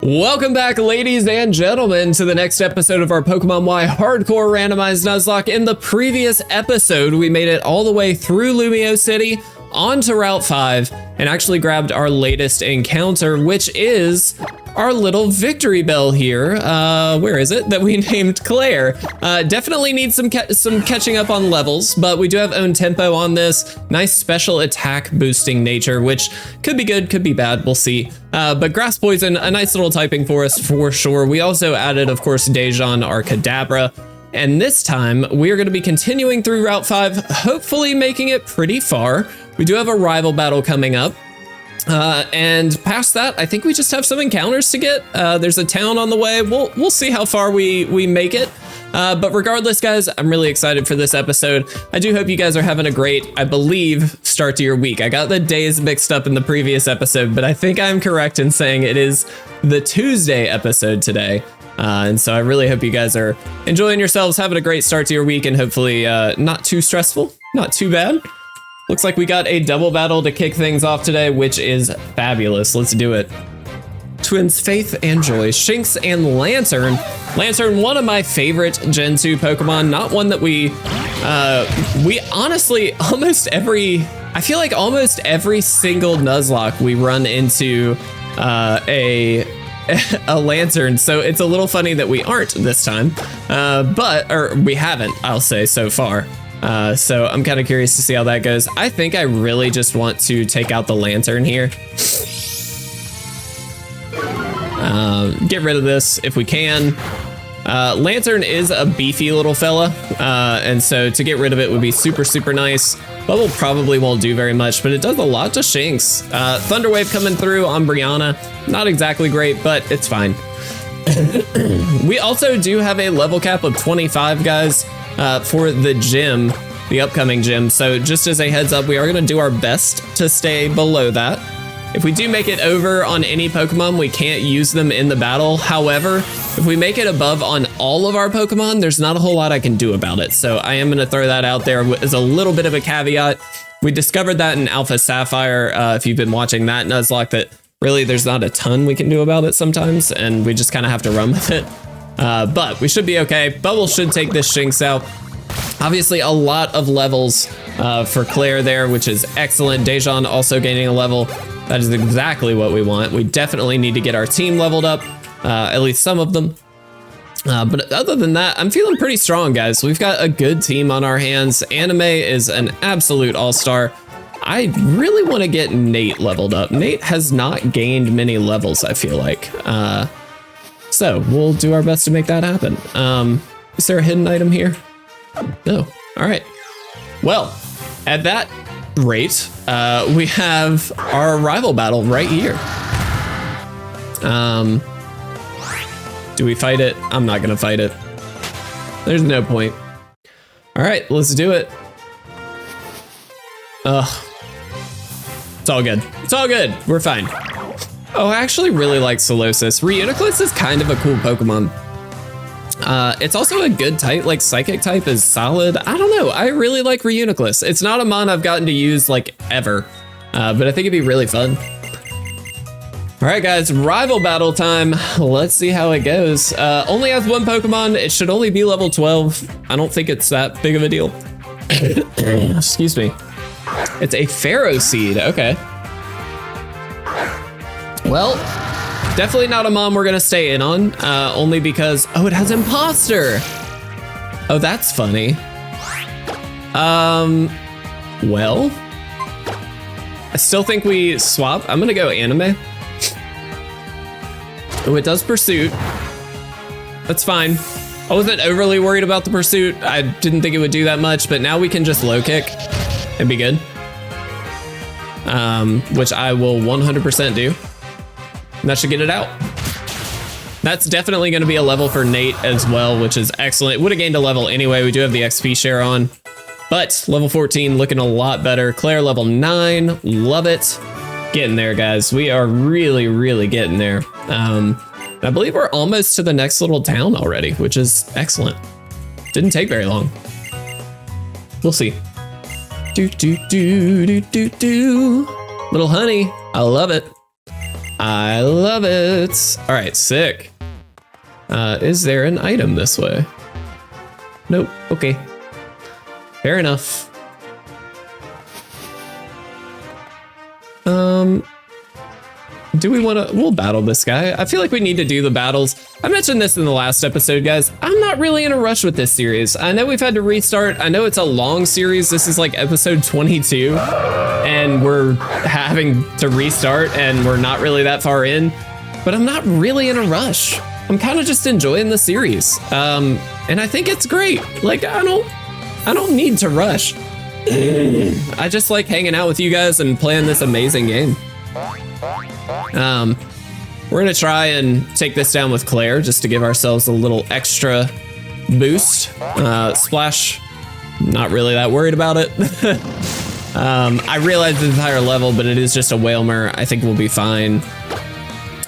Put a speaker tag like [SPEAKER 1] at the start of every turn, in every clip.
[SPEAKER 1] Welcome back, ladies and gentlemen, to the next episode of our Pokemon Y Hardcore Randomized Nuzlocke. In the previous episode, we made it all the way through Lumio City, onto Route 5, and actually grabbed our latest encounter, which is our little victory bell here. Where is it? That we named Claire. Definitely needs some catching up on levels, but we do have own tempo on this. Nice special attack boosting nature, which could be good, could be bad, we'll see. But Grass Poison, a nice little typing for us for sure. We also added, of course, Dejan, our Kadabra. And this time, we are going to be continuing through Route 5, hopefully making it pretty far. We do have a rival battle coming up. And past that, I think we just have some encounters to get. There's a town on the way. We'll see how far we make it. But regardless, guys, I'm really excited for this episode. I do hope you guys are having a great, I believe, start to your week. I got the days mixed up in the previous episode, but I think I'm correct in saying it is the Tuesday episode today. And so I really hope you guys are enjoying yourselves, having a great start to your week, and hopefully not too stressful, not too bad. Looks like we got a double battle to kick things off today, which is fabulous. Let's do it. Twins Faith and Joy, Shinx and Lantern. Lantern, one of my favorite Gen 2 Pokemon, not one that we honestly, I feel like almost every single Nuzlocke we run into a Lantern, so it's a little funny that we aren't this time, or we haven't, I'll say, so far. So I'm kind of curious to see how that goes. I think I really just want to take out the Lantern here. Get rid of this if we can. Lantern is a beefy little fella, and so to get rid of it would be super, super nice. Bubble probably won't do very much, but it does a lot to Shinx. Thunder Wave coming through on Brianna. Not exactly great, but it's fine. We also do have a level cap of 25, guys, for the gym, the upcoming gym. So just as a heads up, we are going to do our best to stay below that. If we do make it over on any Pokemon, we can't use them in the battle. However, if we make it above on all of our Pokemon, there's not a whole lot I can do about it. So I am going to throw that out there as a little bit of a caveat. We discovered that in Alpha Sapphire, if you've been watching that Nuzlocke, that really there's not a ton we can do about it sometimes, and we just kind of have to run with it. But we should be okay. Bubble should take this Shinx out. Obviously, a lot of levels for Claire there, which is excellent. Dejan also gaining a level. That is exactly what we want. We definitely need to get our team leveled up, at least some of them. But other than that, I'm feeling pretty strong, guys. We've got a good team on our hands. Anime is an absolute all-star. I really want to get Nate leveled up. Nate has not gained many levels, I feel like. So we'll do our best to make that happen. Is there a hidden item here? No. All right. Well, at that rate, we have our rival battle right here. Do we fight it? I'm not gonna fight it. There's no point. All right, let's do it. Ugh. It's all good. It's all good. We're fine. Oh, I actually really like Solosis. Reuniclus is kind of a cool Pokemon. It's also a good type, like Psychic type is solid. I don't know. I really like Reuniclus. It's not a mon I've gotten to use like ever, but I think it'd be really fun. All right, guys, rival battle time. Let's see how it goes. Only has one Pokemon. It should only be level 12. I don't think it's that big of a deal. Excuse me. It's a Pharaoh Seed. Okay. Well, definitely not a mom we're gonna stay in on, only because, oh, it has Imposter. Oh, that's funny. Well, I still think we swap. I'm gonna go Anime. Oh, it does Pursuit. That's fine. I wasn't overly worried about the Pursuit. I didn't think it would do that much, but now we can just low kick and be good. Which I will 100% do. That should get it out. That's definitely going to be a level for Nate as well, which is excellent. It would have gained a level anyway. We do have the XP share on, but level 14 looking a lot better. Claire level 9, love it. Getting there, guys. We are really, really getting there. I believe we're almost to the next little town already, which is excellent. Didn't take very long. We'll see. Do, do, do, do, do, do. Little honey, I love it. I love it. All right, sick. Is there an item this way? Nope. Okay. Fair enough. Do we want to? We'll battle this guy. I feel like we need to do the battles. I mentioned this in the last episode, guys. I'm not really in a rush with this series. I know we've had to restart. I know it's a long series. This is like episode 22 and we're having to restart and we're not really that far in, but I'm not really in a rush. I'm kind of just enjoying the series. And I think it's great. Like, I don't need to rush. I just like hanging out with you guys and playing this amazing game. We're gonna try and take this down with Claire just to give ourselves a little extra boost. Splash, not really that worried about it. I realize it's a higher level, but it is just a Whalmer. I think we'll be fine.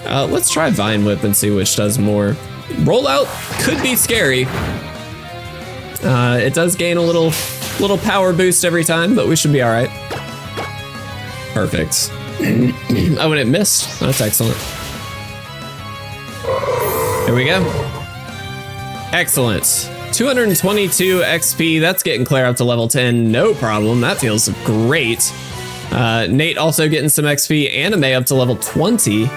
[SPEAKER 1] Let's try Vine Whip and see which does more. Rollout could be scary. It does gain a little power boost every time, but we should be all right. Perfect. Oh, and it missed. That's excellent. Here we go. Excellent. 222 XP. That's getting Claire up to level 10. No problem. That feels great. Nate also getting some XP. Anime up to level 20.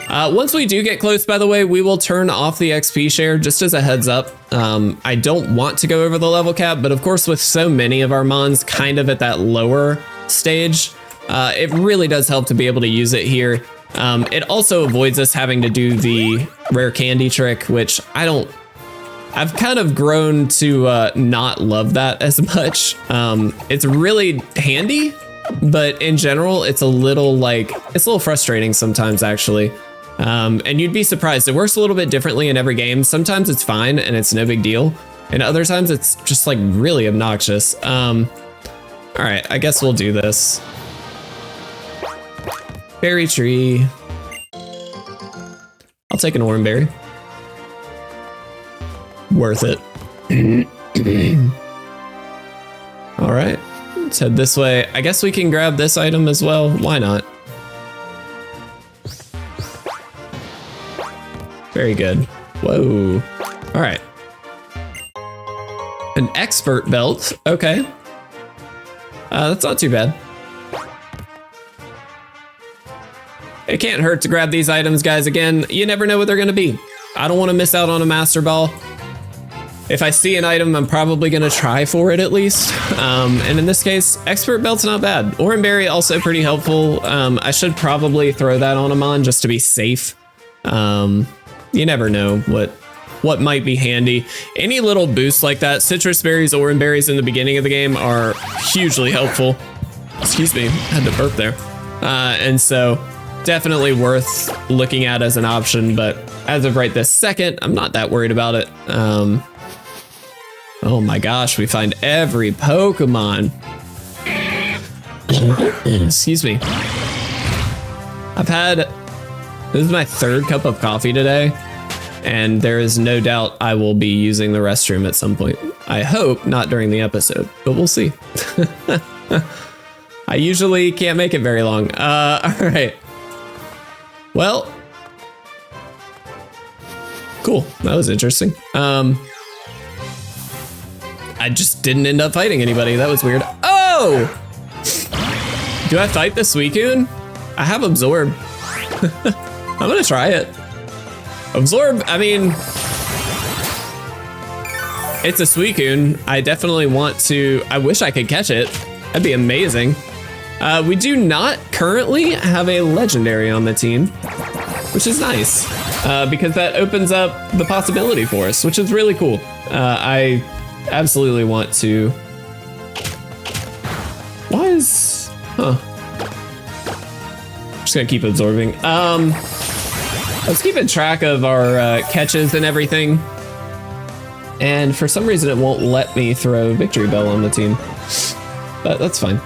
[SPEAKER 1] Once we do get close, by the way, we will turn off the XP share just as a heads up. I don't want to go over the level cap, but of course, with so many of our mons kind of at that lower stage, it really does help to be able to use it here. It also avoids us having to do the rare candy trick, which I've kind of grown to not love that as much. It's really handy, but in general, it's a little frustrating sometimes actually. And you'd be surprised. It works a little bit differently in every game. Sometimes it's fine and it's no big deal. And other times it's just like really obnoxious. All right, I guess we'll do this. Berry tree. I'll take an orange berry. Worth it. All right, let's head this way. I guess we can grab this item as well. Why not? Very good. Whoa. All right. An expert belt. Okay. That's not too bad. It can't hurt to grab these items, guys. Again, you never know what they're going to be. I don't want to miss out on a Master Ball. If I see an item, I'm probably going to try for it at least. And in this case, expert belt's not bad. Orange berry also pretty helpful. I should probably throw that on a mon just to be safe. You never know what might be handy. Any little boost like that, citrus berries, orange berries in the beginning of the game are hugely helpful. Excuse me, had to burp there. And so definitely worth looking at as an option, but as of right this second, I'm not that worried about it. Oh my gosh, we find every Pokemon. Excuse me. This is my third cup of coffee today, and there is no doubt I will be using the restroom at some point. I hope not during the episode, but we'll see. I usually can't make it very long. All right. Well, cool. That was interesting. I just didn't end up fighting anybody. That was weird. Oh! Do I fight the Suicune? I have Absorb. I'm gonna try it. Absorb, I mean, it's a Suicune. I definitely want to, I wish I could catch it. That'd be amazing. We do not currently have a legendary on the team, which is nice, because that opens up the possibility for us, which is really cool. I absolutely want to. Why is, just gonna keep absorbing. I was keeping track of our catches and everything, and for some reason it won't let me throw Victory Bell on the team, but that's fine.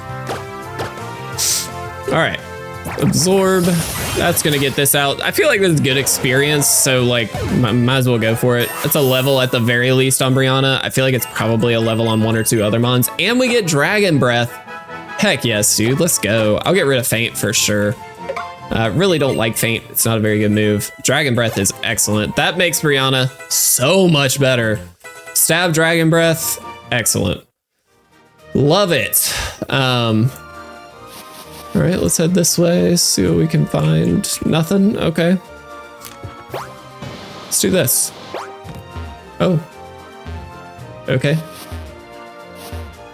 [SPEAKER 1] All right, absorb. That's gonna get this out. I feel like this is good experience, so like might as well go for it. It's a level at the very least on Brianna. I feel like it's probably a level on one or two other mons, and we get Dragon Breath. Heck yes, dude, let's go. I'll get rid of Faint for sure. Really don't like Faint. It's not a very good move. Dragon Breath is excellent. That makes Brianna so much better. Stab, Dragon Breath, excellent. Love it. All right, let's head this way, see what we can find. Nothing, okay. Let's do this. Oh. Okay.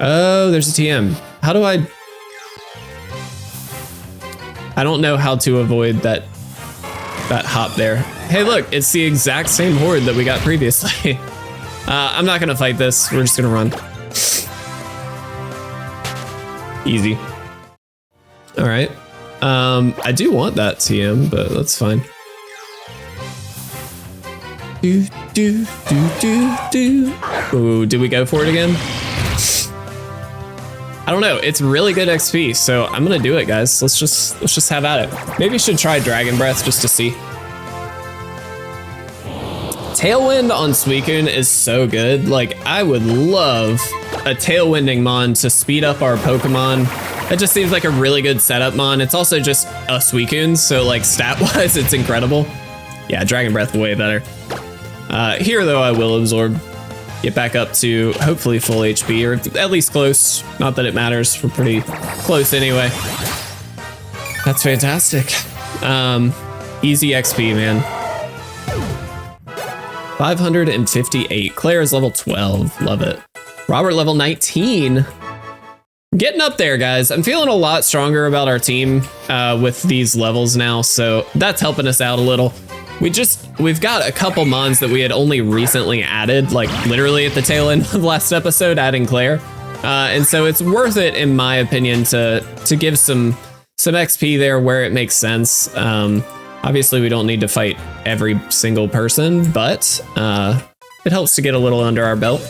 [SPEAKER 1] Oh, there's a TM. How do I don't know how to avoid that hop there. Hey, look, it's the exact same horde that we got previously. I'm not gonna fight this. We're just gonna run. Easy. All right. I do want that TM, but that's fine. Ooh, did we go for it again? I don't know. It's really good XP, so I'm gonna do it, guys. Let's just have at it. Maybe I should try Dragon Breath just to see. Tailwind on Suicune is so good. Like, I would love a Tailwinding Mon to speed up our Pokemon. It just seems like a really good setup Mon. It's also just a Suicune, so like stat-wise, it's incredible. Yeah, Dragon Breath way better. Here though, I will absorb. Get back up to hopefully full HP, or at least close. Not that it matters, we're pretty close anyway. That's fantastic. Easy XP, man. 558. Claire is level 12. Love it. Robert level 19. Getting up there, guys. I'm feeling a lot stronger about our team with these levels now, so that's helping us out a little. We've got a couple mons that we had only recently added, like literally at the tail end of last episode, adding Claire. And so it's worth it, in my opinion, to give some XP there where it makes sense. Obviously, we don't need to fight every single person, but it helps to get a little under our belt.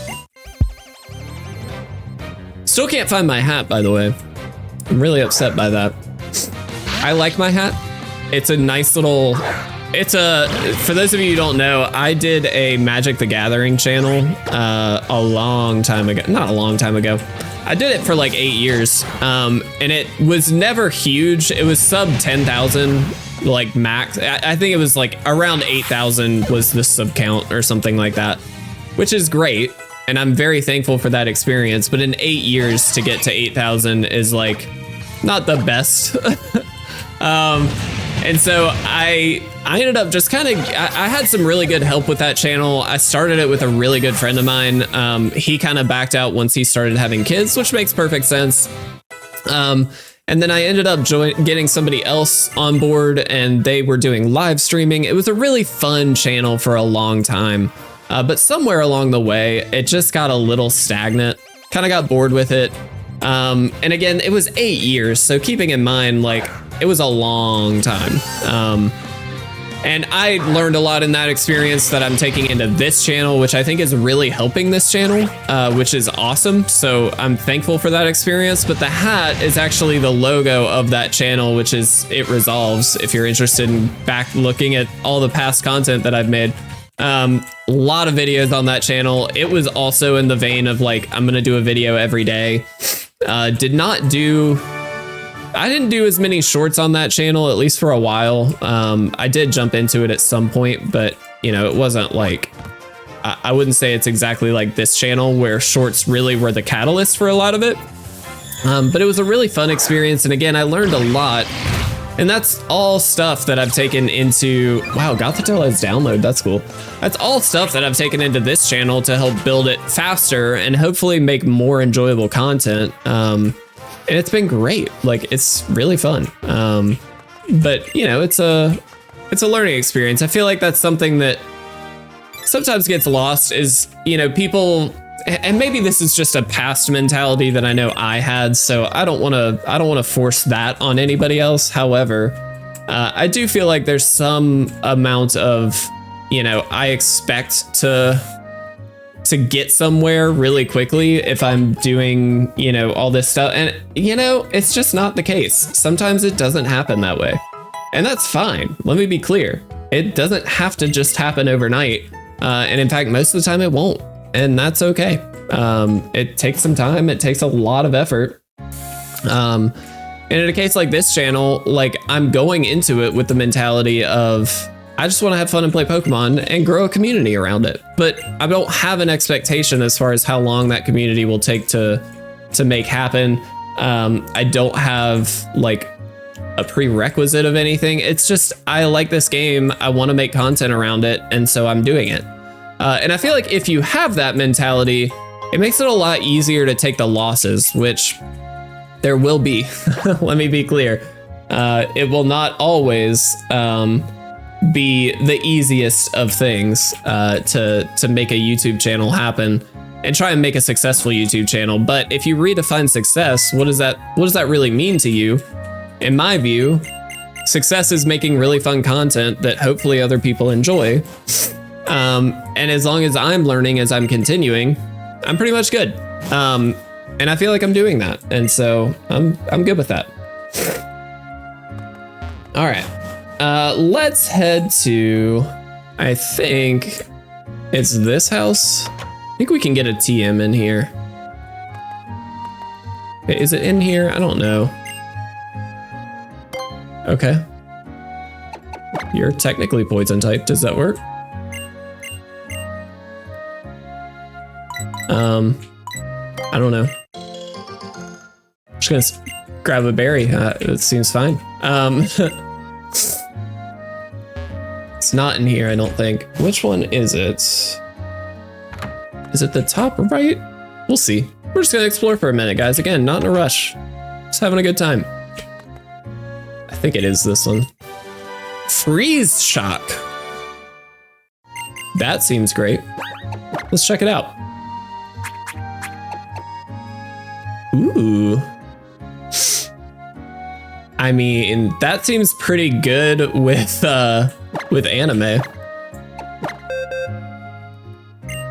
[SPEAKER 1] Still can't find my hat, by the way. I'm really upset by that. I like my hat. It's a nice little... for those of you who don't know, I did a Magic the Gathering channel a long time ago. Not a long time ago. I did it for like 8 years, and it was never huge. It was sub 10,000, like max. I think it was like around 8,000 was the sub count or something like that, which is great. And I'm very thankful for that experience. But in 8 years to get to 8,000 is like not the best. And so I ended up just kind of, I had some really good help with that channel. I started it with a really good friend of mine. He kind of backed out once he started having kids, which makes perfect sense. And then I ended up getting somebody else on board, and they were doing live streaming. It was a really fun channel for a long time. But somewhere along the way, it just got a little stagnant, kind of got bored with it. And again, it was 8 years. So keeping in mind, like, it was a long time. And I learned a lot in that experience that I'm taking into this channel, which I think is really helping this channel, which is awesome. So I'm thankful for that experience. But the hat is actually the logo of that channel, which is It Resolves. If you're interested in back looking at all the past content that I've made. A lot of videos on that channel. It was also in the vein of like, I'm gonna do a video every day. I didn't do as many shorts on that channel, at least for a while. I did jump into it at some point, but you know, it wasn't like, I wouldn't say it's exactly like this channel where shorts really were the catalyst for a lot of it. But it was a really fun experience. And again, I learned a lot. And that's all stuff that I've taken into, wow, Gothitelle has download, that's cool. That's all stuff that I've taken into this channel to help build it faster and hopefully make more enjoyable content. And it's been great, like, it's really fun. But you know, it's a learning experience. I feel like that's something that sometimes gets lost is, you know, people, and maybe this is just a past mentality that I know I had, so I don't want to force that on anybody else. However, I do feel like there's some amount of, you know, I expect to get somewhere really quickly if I'm doing, you know, all this stuff, and you know, it's just not the case. Sometimes it doesn't happen that way, and that's fine. Let me be clear. It doesn't have to just happen overnight, and in fact, most of the time it won't. And that's okay. It takes some time. It takes a lot of effort. And in a case like this channel, like I'm going into it with the mentality of, I just want to have fun and play Pokemon and grow a community around it. But I don't have an expectation as far as how long that community will take to make happen. I don't have like a prerequisite of anything. It's just, I like this game. I want to make content around it. And so I'm doing it. And I feel like if you have that mentality, it makes it a lot easier to take the losses, which there will be. Let me be clear. It will not always be the easiest of things to make a YouTube channel happen and try and make a successful YouTube channel. But if you redefine success, what does that really mean to you? In my view, success is making really fun content that hopefully other people enjoy. And as long as I'm learning as I'm continuing, I'm pretty much good. And I feel like I'm doing that. And so I'm good with that. All right, let's head to, I think it's this house. I think we can get a TM in here. Is it in here? I don't know. Okay. You're technically poison type. Does that work? I don't know. Just gonna grab a berry. It seems fine. It's not in here, I don't think. Which one is it? Is it the top right? We'll see. We're just gonna explore for a minute, guys. Again, not in a rush. Just having a good time. I think it is this one. Freeze shock. That seems great. Let's check it out. Ooh. I mean, that seems pretty good with anime.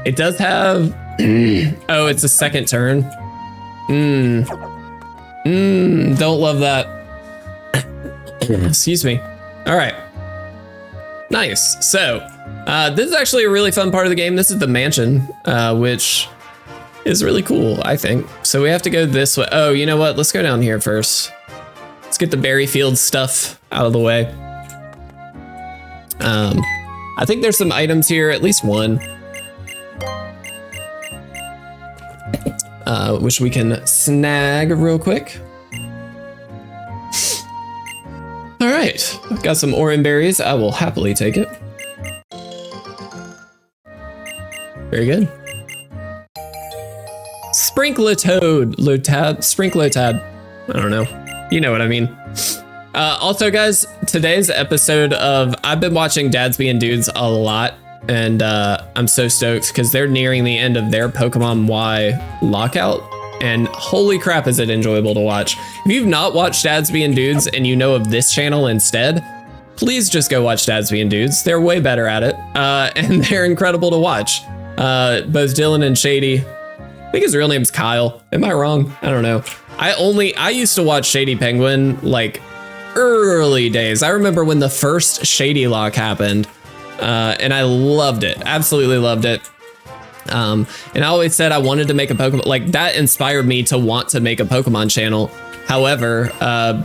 [SPEAKER 1] It does have oh, it's a second turn. Don't love that. Excuse me. All right. Nice. So, this is actually a really fun part of the game. This is the mansion, which is really cool, I think. So we have to go this way. Oh, you know what? Let's go down here first. Let's get the berry field stuff out of the way. I think there's some items here, at least one. Which we can snag real quick. All right, I've got some orange berries. I will happily take it. Very good. Sprinkletad. I don't know. You know what I mean. Also, guys, today's episode of I've been watching Dads Being Dudes a lot, and I'm so stoked because they're nearing the end of their Pokemon Y lockout, and holy crap, is it enjoyable to watch. If you've not watched Dads Being Dudes and you know of this channel instead, please just go watch Dads Being Dudes. They're way better at it, and they're incredible to watch. Both Dylan and Shady. I think his real name's Kyle. Am I wrong? I don't know. I used to watch Shady Penguin like early days. I remember when the first Shady Lock happened, and I loved it. Absolutely loved it. And I always said I wanted to make a Pokemon, like that inspired me to want to make a Pokemon channel. However,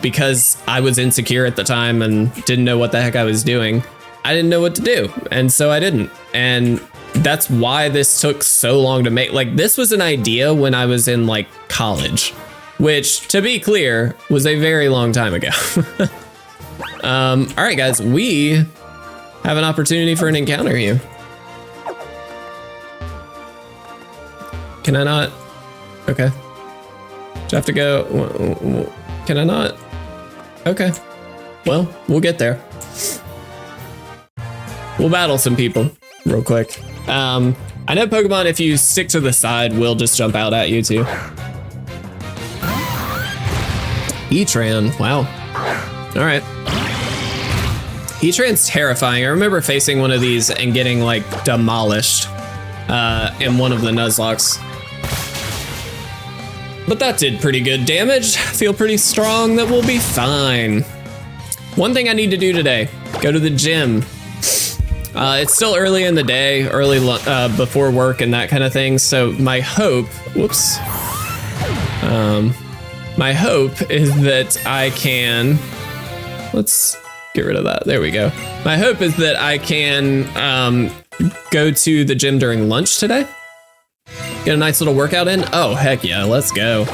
[SPEAKER 1] because I was insecure at the time and didn't know what the heck I was doing, I didn't know what to do. And so I didn't. And that's why this took so long to make. Like, this was an idea when I was in like college, which, to be clear, was a very long time ago. All right, guys, we have an opportunity for an encounter here. Can I not? Okay. Do I have to go? Can I not? Okay. Well, we'll get there. We'll battle some people real quick. I know Pokemon, if you stick to the side, will just jump out at you too. Heatran, wow. All right. Heatran's terrifying. I remember facing one of these and getting like demolished in one of the Nuzlockes. But that did pretty good damage. I feel pretty strong that we'll be fine. One thing I need to do today, go to the gym. It's still early in the day, before work and that kind of thing. So my hope, my hope is that I can, let's get rid of that. There we go. My hope is that I can go to the gym during lunch today. Get a nice little workout in. Oh, heck yeah, let's go.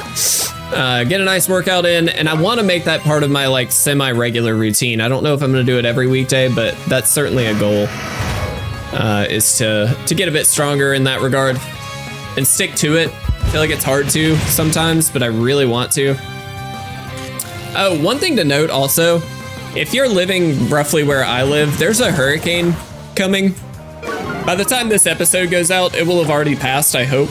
[SPEAKER 1] Get a nice workout in, and I want to make that part of my like semi-regular routine. I don't know if I'm going to do it every weekday, but that's certainly a goal, is to get a bit stronger in that regard and stick to it. I feel like it's hard to sometimes, but I really want to. Oh, one thing to note also, if you're living roughly where I live, there's a hurricane coming. By the time this episode goes out, it will have already passed, I hope.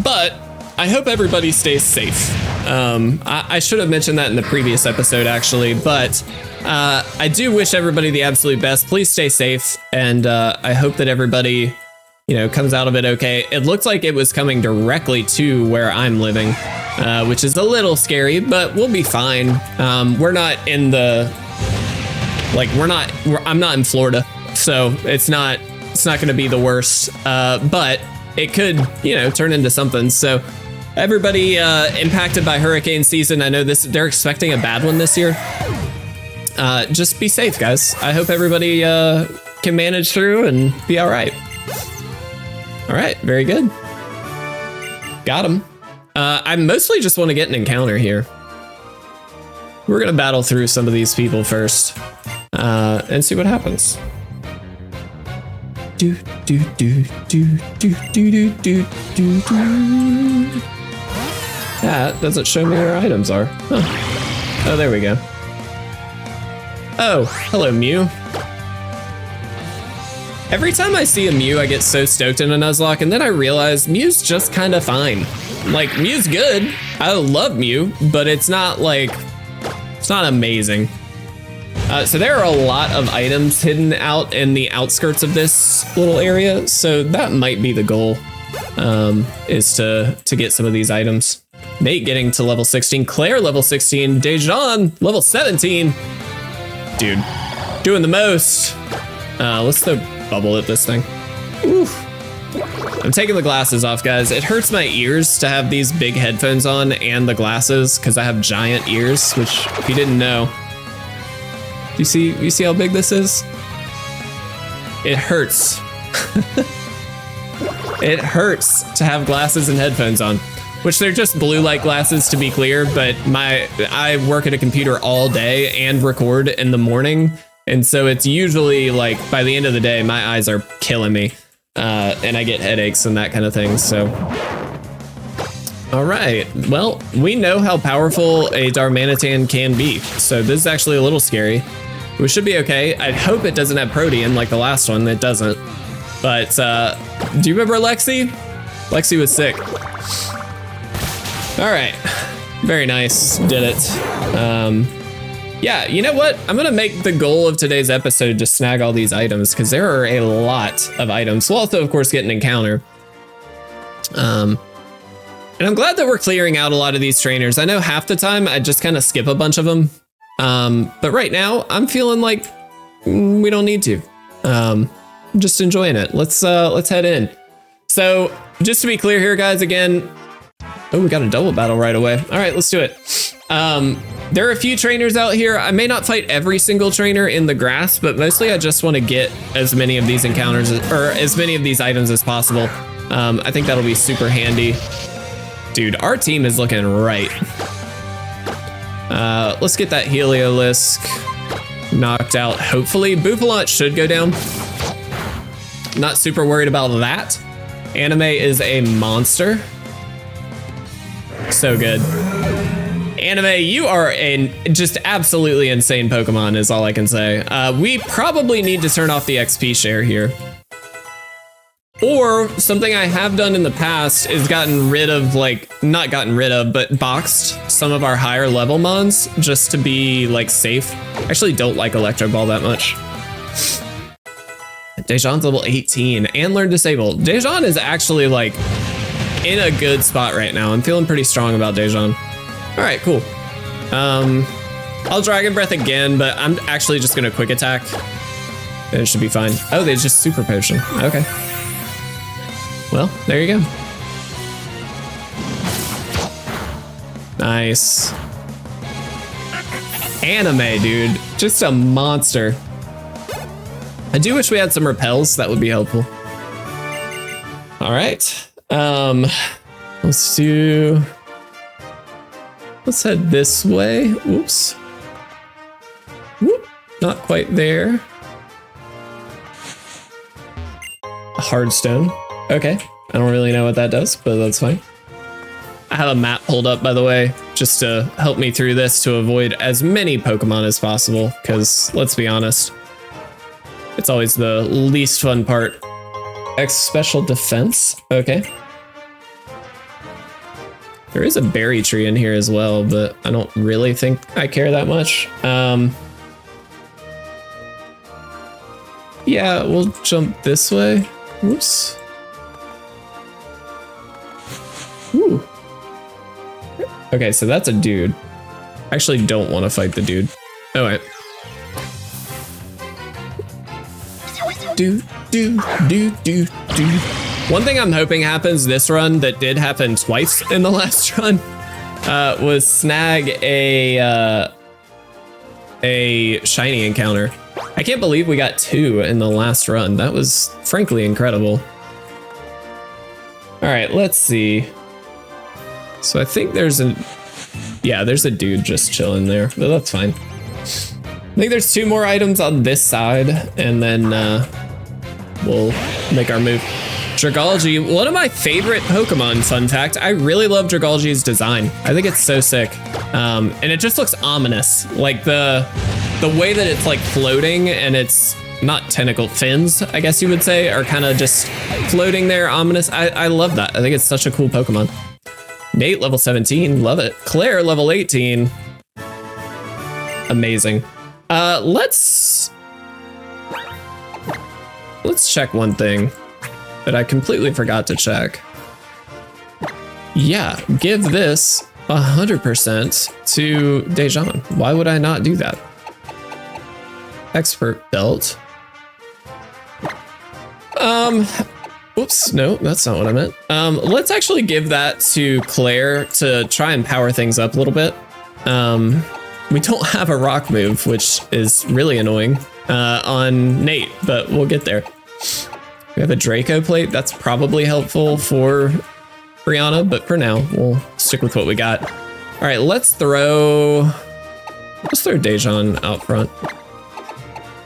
[SPEAKER 1] But I hope everybody stays safe. I should have mentioned that in the previous episode, actually, but I do wish everybody the absolute best. Please stay safe, and I hope that everybody, comes out of it okay. It looked like it was coming directly to where I'm living, which is a little scary, but we'll be fine. We're not in the, I'm not in Florida, so it's not going to be the worst, but it could, turn into something. So everybody impacted by hurricane season, I know they're expecting a bad one this year. Just be safe, guys. I hope everybody can manage through and be all right. All right, very good. Got him. I mostly just want to get an encounter here. We're gonna battle through some of these people first, and see what happens. Do do do do do do do do do do. That doesn't show me where items are. Huh. Oh, there we go. Oh, hello, Mew. Every time I see a Mew, I get so stoked in a Nuzlocke, and then I realize Mew's just kind of fine. Like, Mew's good. I love Mew, but it's not amazing. So there are a lot of items hidden out in the outskirts of this little area, so that might be the goal, is to get some of these items. Nate getting to level 16, Claire level 16, Dejan level 17. Dude, doing the most. Let's throw bubble at this thing. Oof. I'm taking the glasses off, guys. It hurts my ears to have these big headphones on and the glasses because I have giant ears, which if you didn't know, you see how big this is? It hurts. It hurts to have glasses and headphones on, which they're just blue light glasses, to be clear, but I work at a computer all day and record in the morning. And so it's usually like by the end of the day, my eyes are killing me, and I get headaches and that kind of thing. So, all right. Well, we know how powerful a Darmanitan can be. So this is actually a little scary. We should be okay. I hope it doesn't have Protean like the last one. It doesn't. But do you remember Lexi? Lexi was sick. All right. Very nice. Did it. Yeah, you know what? I'm gonna make the goal of today's episode to snag all these items because there are a lot of items. We'll also, of course, get an encounter. And I'm glad that we're clearing out a lot of these trainers. I know half the time I just kind of skip a bunch of them. But right now I'm feeling like we don't need to. I'm just enjoying it. Let's head in. So just to be clear here, guys, again. Oh, we got a double battle right away. All right, let's do it. There are a few trainers out here. I may not fight every single trainer in the grass, but mostly I just want to get as many of these encounters or as many of these items as possible. I think that'll be super handy. Dude, our team is looking right. Let's get that Heliolisk knocked out. Hopefully, Bouffalante should go down. Not super worried about that. Anime is a monster. So good. Anime, you are a just absolutely insane Pokemon is all I can say. We probably need to turn off the XP share here. Or something I have done in the past is gotten rid of, like, not gotten rid of, but boxed some of our higher level mons just to be like safe. I actually don't like Electro Ball that much. Dejan's level 18 and learn Disable. Dejan is actually like in a good spot right now. I'm feeling pretty strong about Dejan. All right, cool. I'll Dragon Breath again, but I'm actually just gonna Quick Attack. And it should be fine. Oh, they just Super Potion. Okay. Well, there you go. Nice. Anime, dude. Just a monster. I do wish we had some repels. That would be helpful. All right. Let's head this way. Oops. Whoop. Not quite there. A hard stone. Okay. I don't really know what that does, but that's fine. I have a map pulled up, by the way, just to help me through this to avoid as many Pokemon as possible, because let's be honest, it's always the least fun part. X special defense. Okay. There is a berry tree in here as well, but I don't really think I care that much. Yeah, we'll jump this way. Whoops. Ooh. Okay, so that's a dude. I actually don't want to fight the dude. Oh, wait. Do. One thing I'm hoping happens this run that did happen twice in the last run was snag a shiny encounter. I can't believe we got 2 in the last run. That was frankly incredible. All right, let's see. So I think there's a dude just chilling there, but that's fine. I think there's 2 more items on this side, and then we'll make our move. Dragalge, one of my favorite Pokemon, fun fact. I really love Dragalge's design. I think it's so sick. And it just looks ominous. Like the way that it's like floating and it's not tentacle fins, I guess you would say, are kind of just floating there, ominous. I love that. I think it's such a cool Pokemon. Nate, level 17, love it. Claire, level 18. Amazing. Let's check one thing that I completely forgot to check. Yeah, give this 100% to Dejan. Why would I not do that? Expert belt. Oops, no, that's not what I meant. Let's actually give that to Claire to try and power things up a little bit. We don't have a rock move, which is really annoying on Nate, but we'll get there. We have a Draco plate. That's probably helpful for Brianna, but for now, we'll stick with what we got. All right, let's throw Dejan out front.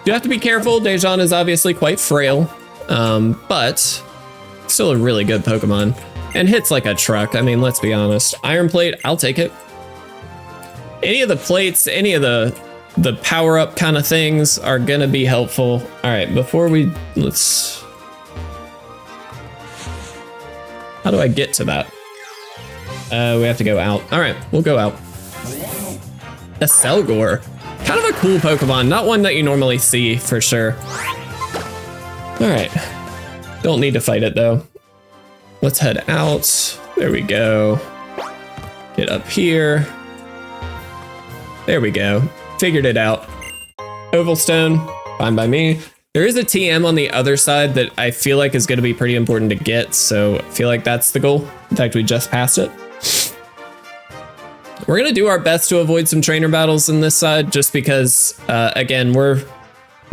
[SPEAKER 1] You have to be careful. Dejan is obviously quite frail, but still a really good Pokemon and hits like a truck. I mean, let's be honest. Iron plate, I'll take it. Any of the plates, any of the power up kind of things are gonna be helpful. All right, before let's. How do I get to that? We have to go out. All right, we'll go out. A Selgor. Kind of a cool Pokemon, not one that you normally see for sure. All right, don't need to fight it though. Let's head out. There we go. Get up here. There we go. Figured it out. Oval Stone, fine by me. There is a TM on the other side that I feel like is going to be pretty important to get, so I feel like that's the goal. In fact, we just passed it. We're going to do our best to avoid some trainer battles in this side, just because, again, we're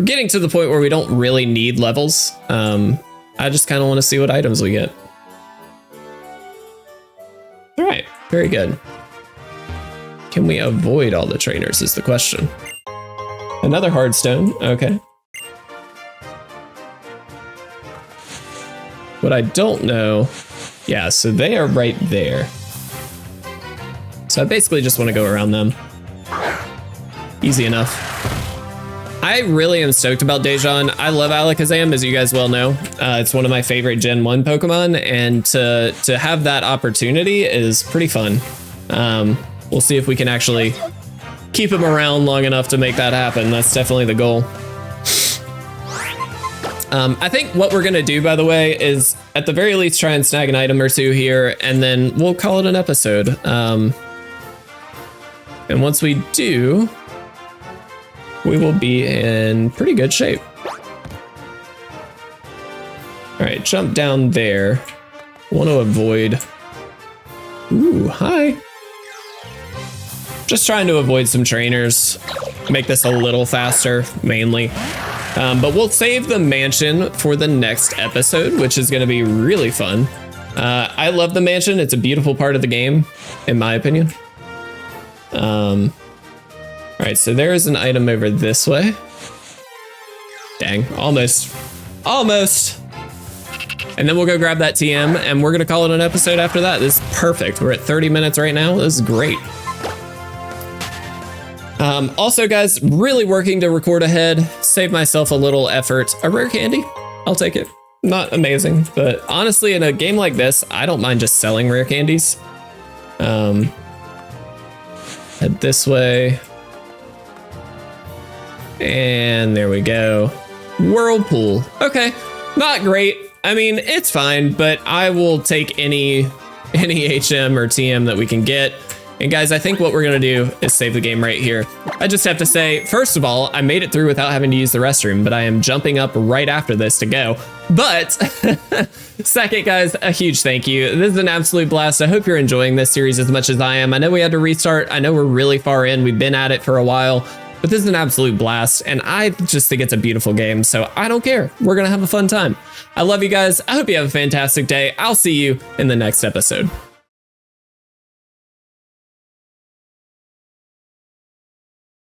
[SPEAKER 1] getting to the point where we don't really need levels. I just kind of want to see what items we get. All right, very good. Can we avoid all the trainers is the question. Another hard stone, okay. What I don't know, yeah, so they are right there. So I basically just want to go around them. Easy enough. I really am stoked about Dejan. I love Alakazam, as you guys well know. It's one of my favorite Gen 1 Pokemon, and to have that opportunity is pretty fun. We'll see if we can actually keep him around long enough to make that happen. That's definitely the goal. I think what we're gonna do, by the way, is at the very least try and snag an item or 2 here, and then we'll call it an episode. And once we do, we will be in pretty good shape. All right, jump down there. Want to avoid. Ooh, hi. Just trying to avoid some trainers, make this a little faster, mainly. But we'll save the mansion for the next episode, which is going to be really fun. I love the mansion. It's a beautiful part of the game, in my opinion. All right, so there is an item over this way. Dang, almost. And then we'll go grab that TM, and we're going to call it an episode after that. This is perfect. We're at 30 minutes right now. This is great. Also, guys, really working to record ahead, save myself a little effort. A rare candy, I'll take it. Not amazing, but honestly, in a game like this, I don't mind just selling rare candies. Head this way. And there we go. Whirlpool. Okay, not great. I mean, it's fine, but I will take any HM or TM that we can get. And guys, I think what we're gonna do is save the game right here. I just have to say, first of all, I made it through without having to use the restroom, but I am jumping up right after this to go. But second, guys, a huge thank you. This is an absolute blast. I hope you're enjoying this series as much as I am. I know we had to restart. I know we're really far in. We've been at it for a while, but this is an absolute blast. And I just think it's a beautiful game. So I don't care. We're gonna have a fun time. I love you guys. I hope you have a fantastic day. I'll see you in the next episode.